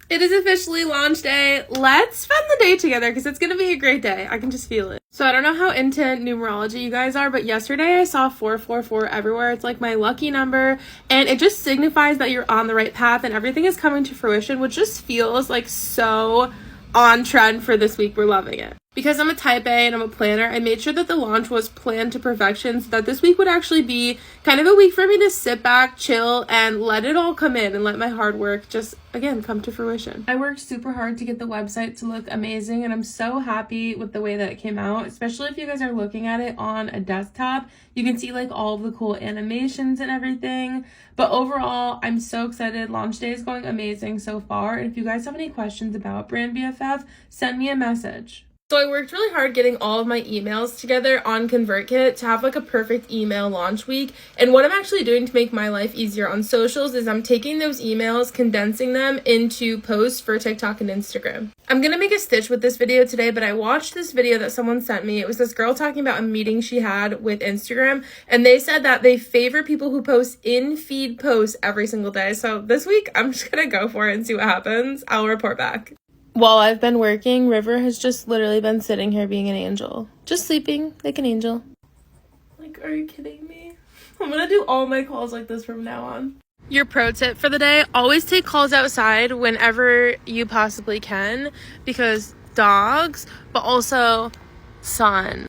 It is officially launch day. Let's spend the day together because it's going to be a great day. I can just feel it. So I don't know how into numerology you guys are, but yesterday I saw 444 everywhere. It's like my lucky number, and it just signifies that you're on the right path and everything is coming to fruition, which just feels like so on trend for this week. We're loving it. Because I'm a type A and I'm a planner, I made sure that the launch was planned to perfection so that this week would actually be kind of a week for me to sit back, chill, and let it all come in and let my hard work just, again, come to fruition. I worked super hard to get the website to look amazing, and I'm so happy with the way that it came out, especially if you guys are looking at it on a desktop. You can see like all of the cool animations and everything. But overall, I'm so excited. Launch day is going amazing so far. And if you guys have any questions about Brand BFF, send me a message. So I worked really hard getting all of my emails together on ConvertKit to have like a perfect email launch week. And what I'm actually doing to make my life easier on socials is I'm taking those emails, condensing them into posts for TikTok and Instagram. I'm going to make a stitch with this video today, but I watched this video that someone sent me. It was this girl talking about a meeting she had with Instagram, and they said that they favor people who post in-feed posts every single day. So this week, I'm just going to go for it and see what happens. I'll report back. While I've been working, River has just literally been sitting here being an angel. Just sleeping like an angel. Like, are you kidding me? I'm gonna do all my calls like this from now on. Your pro tip for the day, always take calls outside whenever you possibly can, because dogs, but also sun.